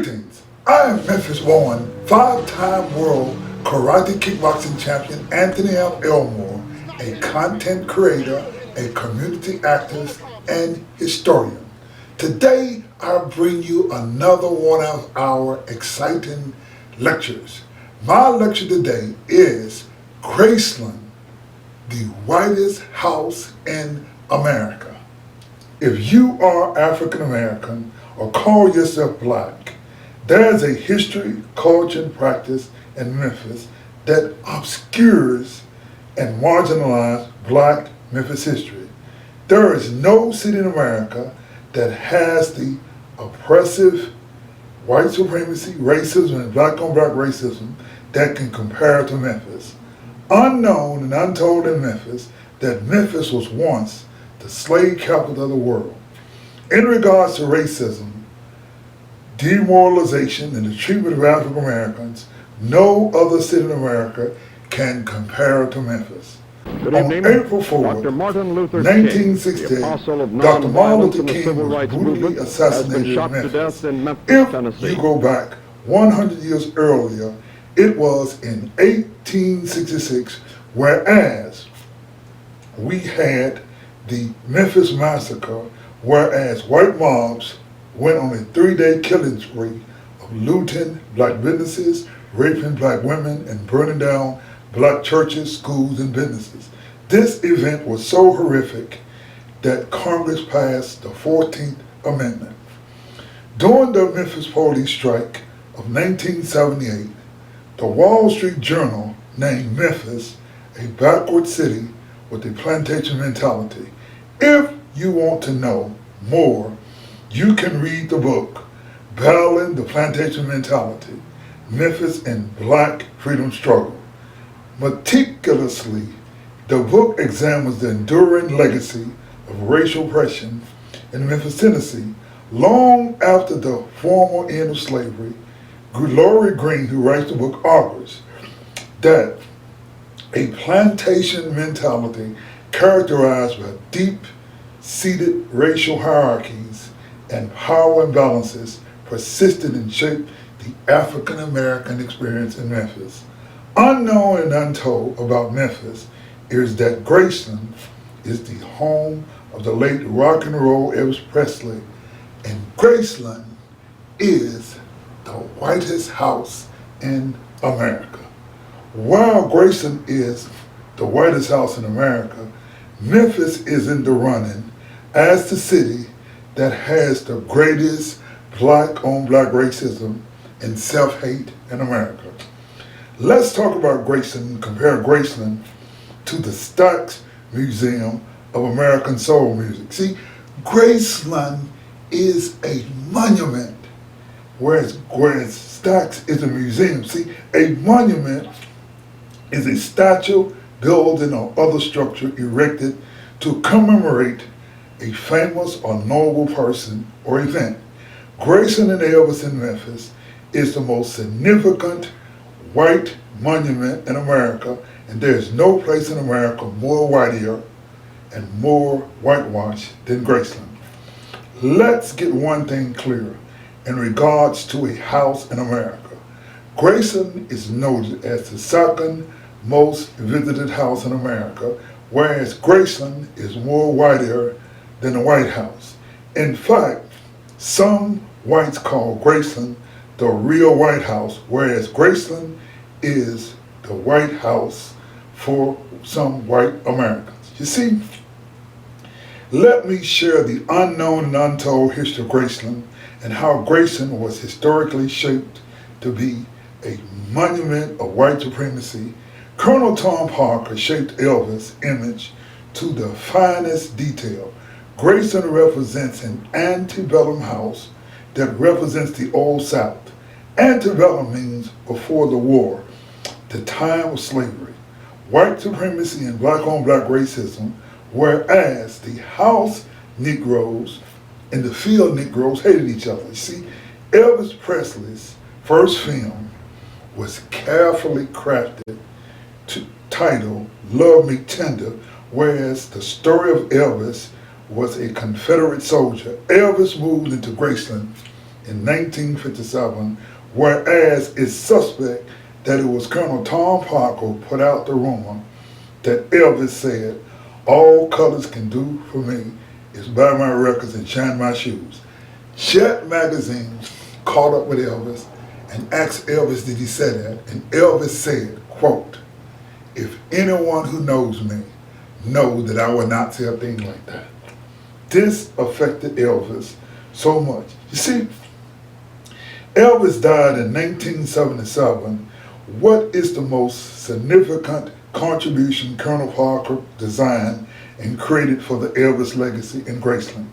Greetings, I am Memphis born, five-time world karate kickboxing champion Anthony Elmore, a content creator, a community activist, and historian. Today, I bring you another one of our exciting lectures. My lecture today is Graceland, the whitest house in America. If you are African American or call yourself black, there's a history, culture, and practice in Memphis that obscures and marginalizes black Memphis history. There is no city in America that has the oppressive white supremacy, racism, and black on black racism that can compare to Memphis. Unknown and untold in Memphis that Memphis was once the slave capital of the world. In regards to racism, demoralization, and the treatment of African Americans, no other city in America can compare to Memphis. Good On evening. April 4, Dr. Martin Luther 1968, King, the apostle of Dr. Martin nonviolence Luther in the King civil was rights brutally movement, has assassinated been shot in Memphis. to death in Memphis, If Tennessee. you go back 100 years earlier, it was in 1866, whereas we had the Memphis Massacre, whereas white mobs went on a 3-day killing spree of looting black businesses, raping black women, and burning down black churches, schools, and businesses. This event was so horrific that Congress passed the 14th Amendment. During the Memphis police strike of 1978, the Wall Street Journal named Memphis a backward city with a plantation mentality. If you want to know more, you can read the book, Battling the Plantation Mentality, Memphis and Black Freedom Struggle. Meticulously, the book examines the enduring legacy of racial oppression in Memphis, Tennessee, long after the formal end of slavery. Glory Green, who writes the book, argues that a plantation mentality characterized by deep-seated racial hierarchies and power imbalances persisted and shaped the African American experience in Memphis. Unknown and untold about Memphis is that Graceland is the home of the late rock and roll Elvis Presley, and Graceland is the whitest house in America. While Graceland is the whitest house in America, Memphis is in the running as the city that has the greatest black on black racism and self-hate in America. Let's talk about Graceland and compare Graceland to the Stax Museum of American Soul Music. See, Graceland is a monument, whereas Stax is a museum. See, a monument is a statue, building, or other structure erected to commemorate a famous or noble person or event. Graceland and Elvis in Memphis is the most significant white monument in America, and there is no place in America more whitier and more whitewashed than Graceland. Let's get one thing clear in regards to a house in America. Graceland is noted as the second most visited house in America, whereas Graceland is more whiter than the White House. In fact, some whites call Graceland the real White House, whereas Graceland is the White House for some white Americans. You see, let me share the unknown and untold history of Graceland and how Graceland was historically shaped to be a monument of white supremacy. Colonel Tom Parker shaped Elvis' image to the finest detail. Graceland represents an antebellum house that represents the Old South. Antebellum means before the war, the time of slavery, white supremacy and black on black racism, whereas the house Negroes and the field Negroes hated each other. You see, Elvis Presley's first film was carefully crafted to title Love Me Tender, whereas the story of Elvis was a Confederate soldier. Elvis moved into Graceland in 1957, whereas it's suspect that it was Colonel Tom Parker put out the rumor that Elvis said, "All colors can do for me is buy my records and shine my shoes." Jet magazine caught up with Elvis and asked Elvis did he say that, and Elvis said, quote, "If anyone who knows me knows that I would not say a thing like that." This affected Elvis so much. You see, Elvis died in 1977. What is the most significant contribution Colonel Parker designed and created for the Elvis legacy in Graceland?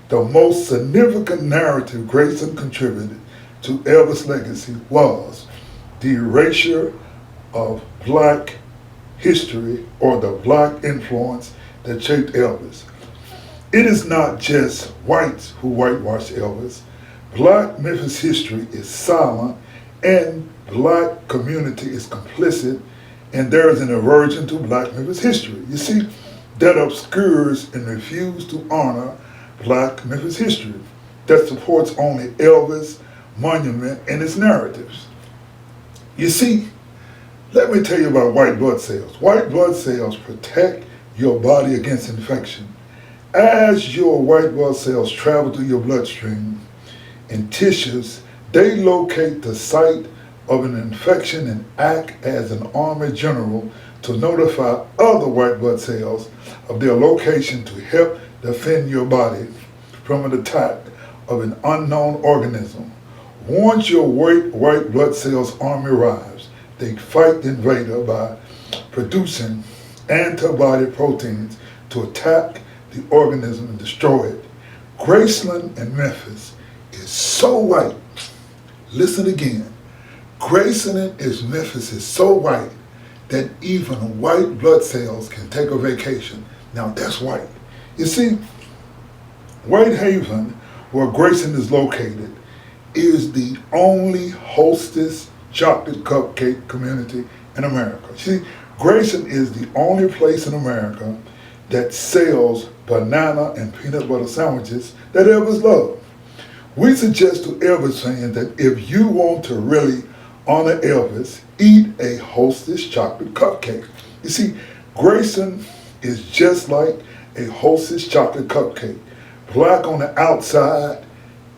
The most significant narrative Graceland contributed to Elvis' legacy was the erasure of black history or the black influence that shaped Elvis. It is not just whites who whitewash Elvis. Black Memphis history is silent and black community is complicit, and there is an aversion to black Memphis history. You see, that obscures and refuses to honor black Memphis history that supports only Elvis' monument and its narratives. You see, let me tell you about white blood cells. White blood cells protect your body against infection. As your white blood cells travel through your bloodstream and tissues, they locate the site of an infection and act as an army general to notify other white blood cells of their location to help defend your body from an attack of an unknown organism. Once your white blood cells army arrives, they fight the invader by producing antibody proteins to attack the organism and destroy it. Graceland and Memphis is so white. Listen again. Graceland and Memphis is so white that even white blood cells can take a vacation. Now that's white. You see, Whitehaven, where Graceland is located, is the only Hostess chocolate cupcake community in America. See, Graceland is the only place in America that sells banana and peanut butter sandwiches that Elvis loved. We suggest to Elvis fans that if you want to really honor Elvis, eat a Hostess chocolate cupcake. You see, Graceland is just like a Hostess chocolate cupcake. Black on the outside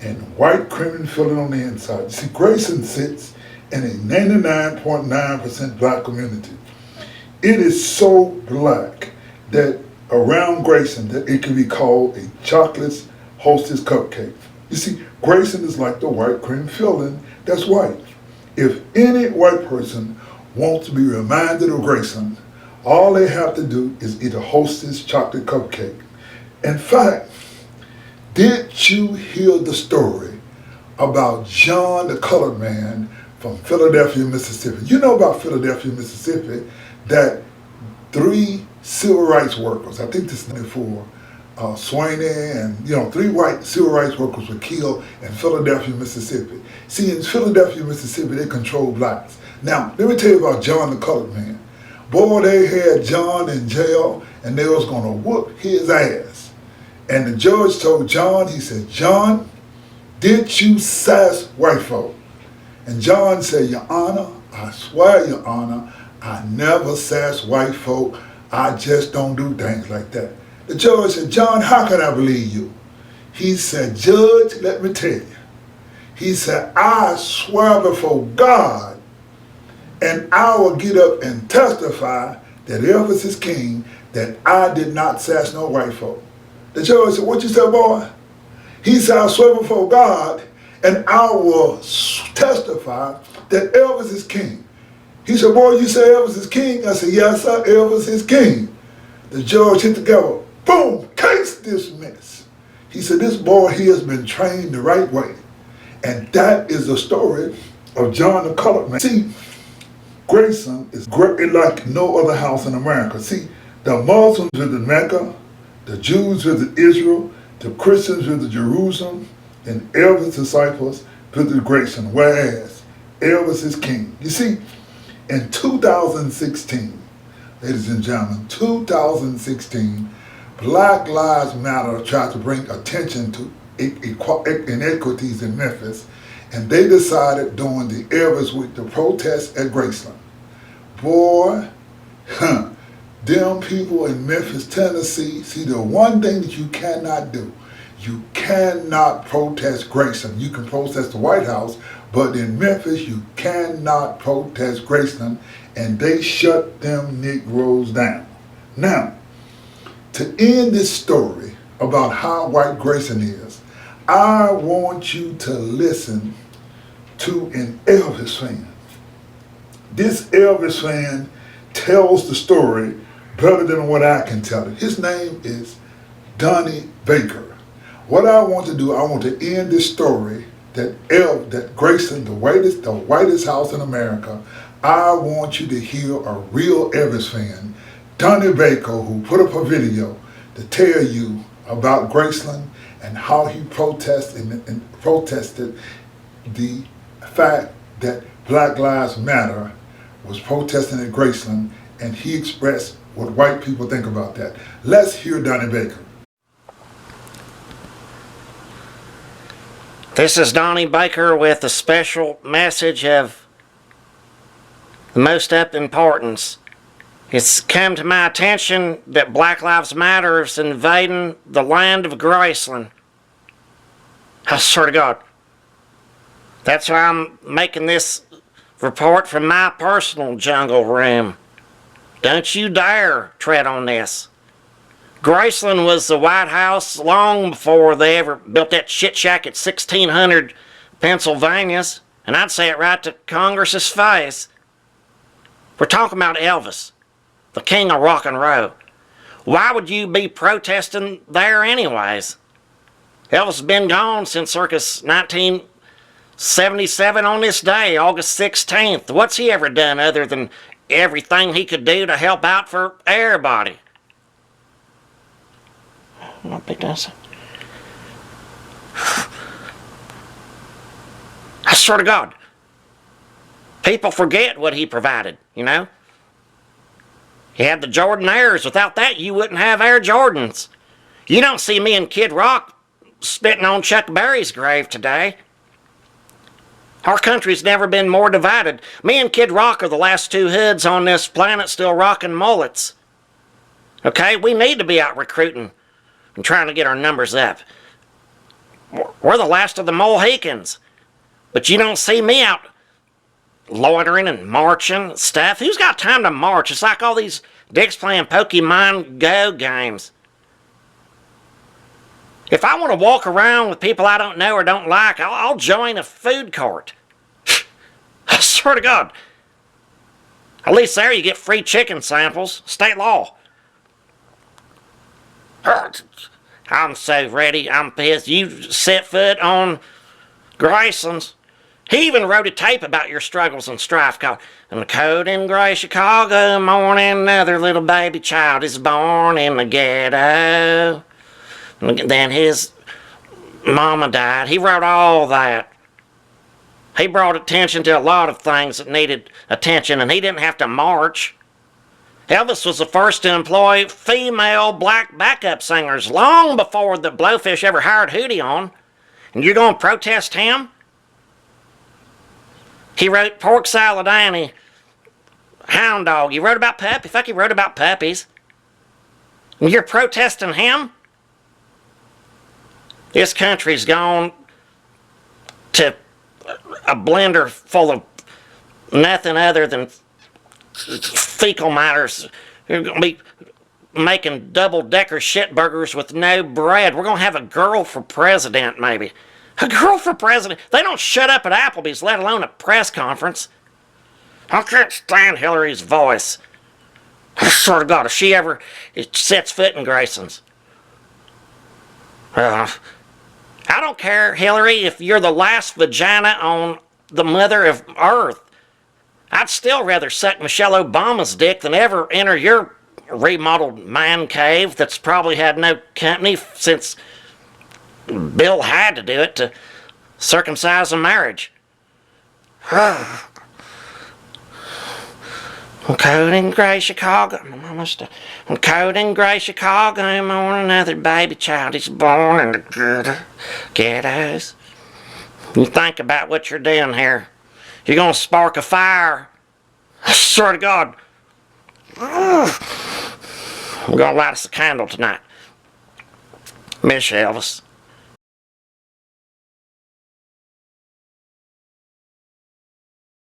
and white cream filling on the inside. You see, Graceland sits in a 99.9% black community. It is so black that around Graceland that it can be called a chocolate Hostess cupcake. You see, Graceland is like the white cream filling that's white. If any white person wants to be reminded of Graceland, all they have to do is eat a Hostess chocolate cupcake. In fact, did you hear the story about John the colored man from Philadelphia, Mississippi? You know about Philadelphia, Mississippi, that 3 civil rights workers, I think this is for Swaney and 3 white civil rights workers were killed in Philadelphia, Mississippi. See, in Philadelphia, Mississippi, they control blacks. Now, let me tell you about John the colored man. Boy, they had John in jail and they was gonna whoop his ass. And the judge told John, he said, "John, did you sass white folk?" And John said, "Your Honor, I swear, Your Honor, I never sass white folk. I just don't do things like that." The judge said, "John, how can I believe you?" He said, "Judge, let me tell you." He said, "I swear before God, and I will get up and testify that Elvis is king, that I did not sass no white folk." The judge said, "What you said, boy?" He said, "I swear before God, and I will testify that Elvis is king." He said, "Boy, you say Elvis is king?" I said, "Yes, sir, Elvis is king." The judge hit the gavel. Boom, case dismissed. He said, "This boy here has been trained the right way." And that is the story of John the colored man. See, Graceland is great like no other house in America. See, the Muslims visit Mecca, the Jews visit Israel, the Christians visit Jerusalem, and Elvis' disciples visit Graceland, whereas Elvis is king. You see, in 2016, ladies and gentlemen, 2016, Black Lives Matter tried to bring attention to inequities in Memphis, and they decided during the Elvis Week to protest at Graceland. Boy, them people in Memphis, Tennessee, see the one thing that you cannot do, you cannot protest Graceland. You can protest the White House, but in Memphis you cannot protest Graceland, and they shut them Negroes down. Now, to end this story about how white Graceland is, I want you to listen to an Elvis fan. This Elvis fan tells the story better than what I can tell it. His name is Donnie Baker. What I want to do, I want to end this story that Graceland, the whitest house in America. I want you to hear a real Elvis fan, Donnie Baker, who put up a video to tell you about Graceland and how he protested the fact that Black Lives Matter was protesting at Graceland, and he expressed what white people think about that. Let's hear Donnie Baker. This is Donnie Baker with a special message of the most up importance. It's come to my attention that Black Lives Matter is invading the land of Graceland. I swear to God. That's why I'm making this report from my personal jungle room. Don't you dare tread on this. Graceland was the White House long before they ever built that shit shack at 1600 Pennsylvania's, and I'd say it right to Congress's face. We're talking about Elvis, the king of rock and roll. Why would you be protesting there anyways? Elvis has been gone since circa 1977 on this day, August 16th. What's he ever done other than everything he could do to help out for everybody? Not big dancing. I swear to God, people forget what he provided, you know? He had the Jordan Airs. Without that, you wouldn't have Air Jordans. You don't see me and Kid Rock spitting on Chuck Berry's grave today. Our country's never been more divided. Me and Kid Rock are the last two hoods on this planet still rocking mullets. Okay, we need to be out recruiting and trying to get our numbers up. We're the last of the Mohicans. But you don't see me out loitering and marching and stuff. Who's got time to march? It's like all these dicks playing Pokemon Go games. If I want to walk around with people I don't know or don't like, I'll join a food court. I swear to God. At least there you get free chicken samples. State law. I'm so ready. I'm pissed. You set foot on Graceland's. He even wrote a tape about your struggles and strife called "In the cold and gray Chicago morning, another little baby child is born in the ghetto." Then his mama died. He wrote all that. He brought attention to a lot of things that needed attention, and he didn't have to march. Elvis was the first to employ female black backup singers long before the Blowfish ever hired Hootie on. And you're going to protest him? He wrote Pork Salad Annie, Hound Dog. He wrote about puppies. Fuck, he wrote about puppies. And you're protesting him? This country's gone to a blender full of nothing other than fecal matters. You're going to be making double-decker shit burgers with no bread. We're going to have a girl for president, maybe. A girl for president? They don't shut up at Applebee's, let alone a press conference. I can't stand Hillary's voice. I swear to God, if she ever sets foot in Graceland's. I don't care, Hillary, if you're the last vagina on the mother of Earth. I'd still rather suck Michelle Obama's dick than ever enter your remodeled man cave that's probably had no company since Bill had to do it to circumcise a marriage. On cold and gray Chicago, on cold and gray Chicago morning, another baby child is born in the ghettos. You think about what you're doing here. You're gonna spark a fire. I swear to God. I'm gonna light us a candle tonight. Miss you, Elvis.